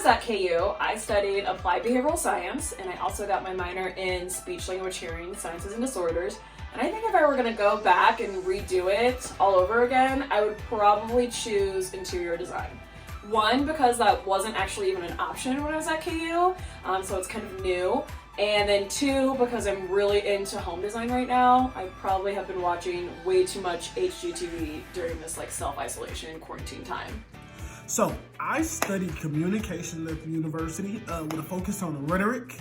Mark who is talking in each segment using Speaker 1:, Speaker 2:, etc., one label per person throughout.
Speaker 1: was at KU, I studied applied behavioral science, and I also got my minor in speech language hearing sciences and disorders. And I think if I were gonna go back and redo it all over again, I would probably choose interior design. One, because that wasn't actually even an option when I was at KU, so it's kind of new. And then two, because I'm really into home design right now. I probably have been watching way too much HGTV during this like self-isolation and quarantine time.
Speaker 2: So I studied communication at the university with a focus on rhetoric.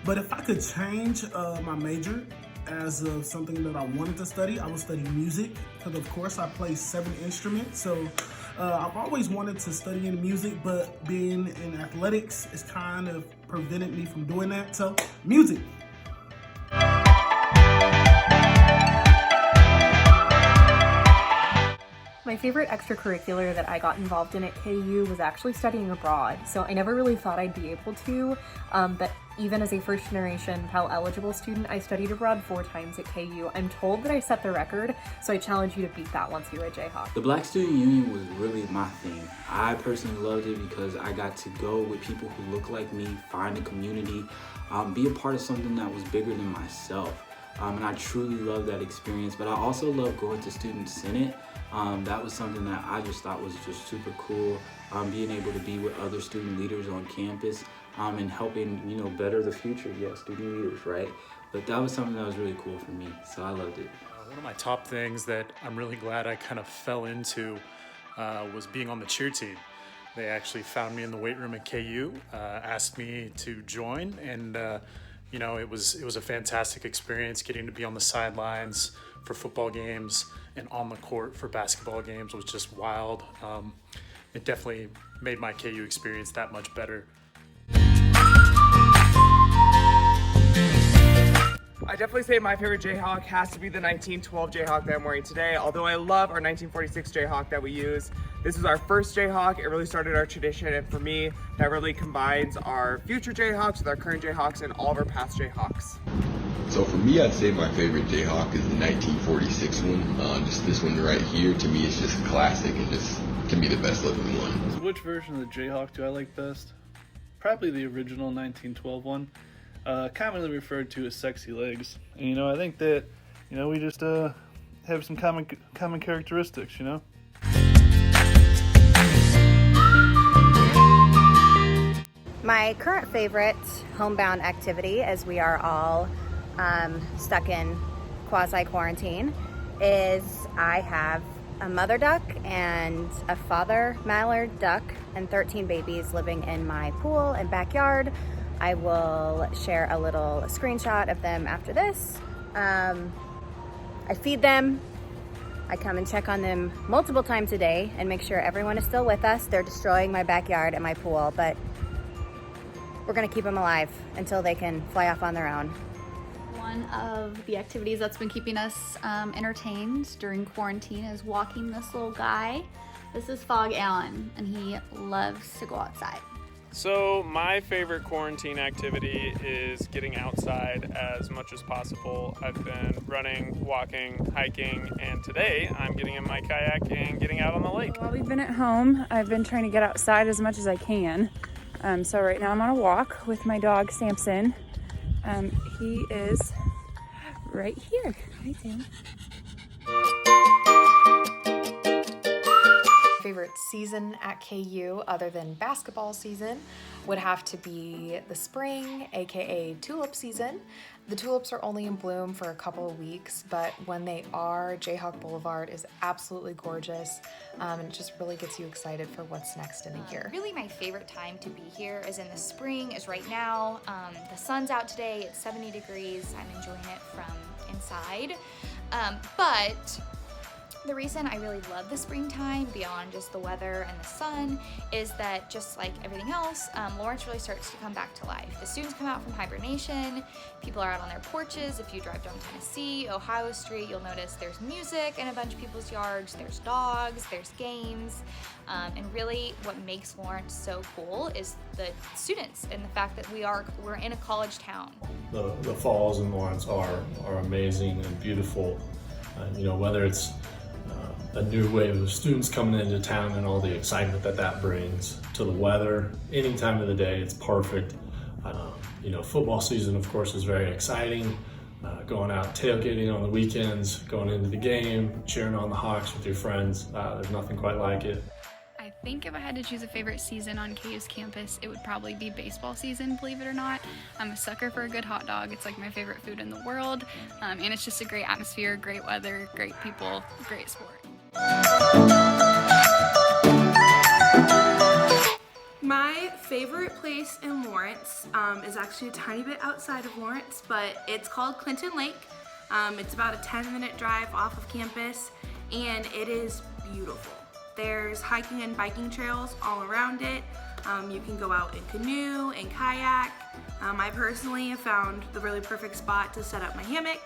Speaker 2: But if I could change my major as something that I wanted to study, I would study music, because of course I play 7 instruments. So I've always wanted to study in music, but being in athletics is kind of prevented me from doing that. So music.
Speaker 3: My favorite extracurricular that I got involved in at KU was actually studying abroad. So I never really thought I'd be able to, but even as a first generation Pell eligible student, I studied abroad 4 times at KU. I'm told that I set the record, so I challenge you to beat that once you're at Jayhawk.
Speaker 4: The Black Student Union was really my thing. I personally loved it because I got to go with people who look like me, find a community, be a part of something that was bigger than myself. And I truly loved that experience, but I also loved going to Student Senate. That was something that I just thought was just super cool, being able to be with other student leaders on campus and helping, better the future, student leaders, right? But that was something that was really cool for me, so I loved it.
Speaker 5: One of my top things that I'm really glad I kind of fell into was being on the cheer team. They actually found me in the weight room at KU, asked me to join, and it was a fantastic experience getting to be on the sidelines for football games and on the court for basketball games was just wild. It definitely made my KU experience that much better.
Speaker 6: I definitely say my favorite Jayhawk has to be the 1912 Jayhawk that I'm wearing today. Although I love our 1946 Jayhawk that we use. This is our first Jayhawk. It really started our tradition, and for me, that really combines our future Jayhawks with our current Jayhawks and all of our past Jayhawks.
Speaker 7: So for me, I'd say my favorite Jayhawk is the 1946 one. Just this one right here, to me, is just classic and just can be the best looking one.
Speaker 8: So which version of the Jayhawk do I like best? Probably the original 1912 one. Commonly referred to as sexy legs. And, I think that, we just have some common characteristics,
Speaker 9: My current favorite homebound activity, as we are all stuck in quasi-quarantine, is I have a mother duck and a father mallard duck and 13 babies living in my pool and backyard. I will share a little screenshot of them after this. I feed them. I come and check on them multiple times a day and make sure everyone is still with us. They're destroying my backyard and my pool, but we're gonna keep them alive until they can fly off on their own.
Speaker 10: One of the activities that's been keeping us entertained during quarantine is walking this little guy. This is Fog Allen, and he loves to go outside.
Speaker 11: So my favorite quarantine activity is getting outside as much as possible. I've been running, walking, hiking, and today I'm getting in my kayak and getting out on the lake.
Speaker 12: While we've been at home, I've been trying to get outside as much as I can. So right now I'm on a walk with my dog Samson. He is right here. Hi, Sam.
Speaker 13: Favorite season at KU other than basketball season would have to be the spring, aka tulip season. The tulips are only in bloom for a couple of weeks, but when they are, Jayhawk Boulevard is absolutely gorgeous, and it just really gets you excited for what's next in the year.
Speaker 14: Really my favorite time to be here is in the spring, is right now. The sun's out today, it's 70 degrees. I'm enjoying it from inside, but the reason I really love the springtime beyond just the weather and the sun is that just like everything else, Lawrence really starts to come back to life. The students come out from hibernation, people are out on their porches. If you drive down Tennessee, Ohio Street, you'll notice there's music in a bunch of people's yards, there's dogs, there's games, and really what makes Lawrence so cool is the students and the fact that we're in a college town.
Speaker 15: The falls in Lawrence are amazing and beautiful. Whether it's a new wave of students coming into town and all the excitement that that brings to the weather. Any time of the day, it's perfect. You know, football season, of course, is very exciting. Going out tailgating on the weekends, going into the game, cheering on the Hawks with your friends. There's nothing quite like it.
Speaker 16: I think if I had to choose a favorite season on KU's campus, it would probably be baseball season, believe it or not. I'm a sucker for a good hot dog. It's like my favorite food in the world. And it's just a great atmosphere, great weather, great people, great sport.
Speaker 17: My favorite place in Lawrence is actually a tiny bit outside of Lawrence, but it's called Clinton Lake. It's about a 10-minute drive off of campus, and it is beautiful. There's hiking and biking trails all around it. You can go out in canoe and kayak. I personally have found the really perfect spot to set up my hammock,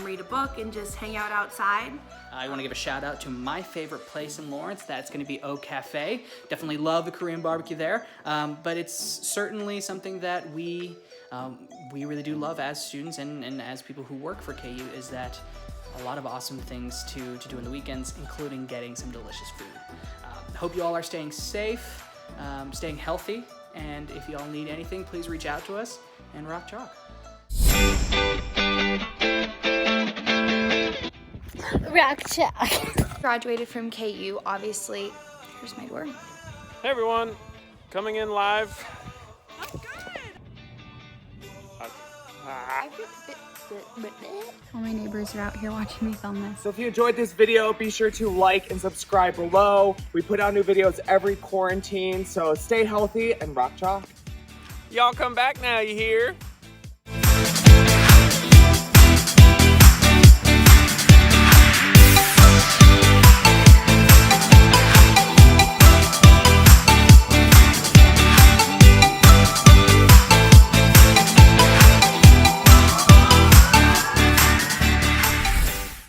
Speaker 17: read a book, and just hang out outside.
Speaker 18: I want to give a shout out to my favorite place in Lawrence. That's going to be O Cafe. Definitely love the Korean barbecue there, but it's certainly something that we really do love as students and as people who work for KU, is that a lot of awesome things to do in the weekends, including getting some delicious food. Hope you all are staying safe, staying healthy, and if you all need anything, please reach out to us, and rock chalk.
Speaker 14: Rock chalk. Graduated from KU, obviously. Here's my door.
Speaker 11: Hey everyone, coming in live.
Speaker 16: All my neighbors are out here watching me film this.
Speaker 6: So if you enjoyed this video, be sure to like and subscribe below. We put out new videos every quarantine, so stay healthy and rock chalk.
Speaker 11: Y'all come back now, you hear?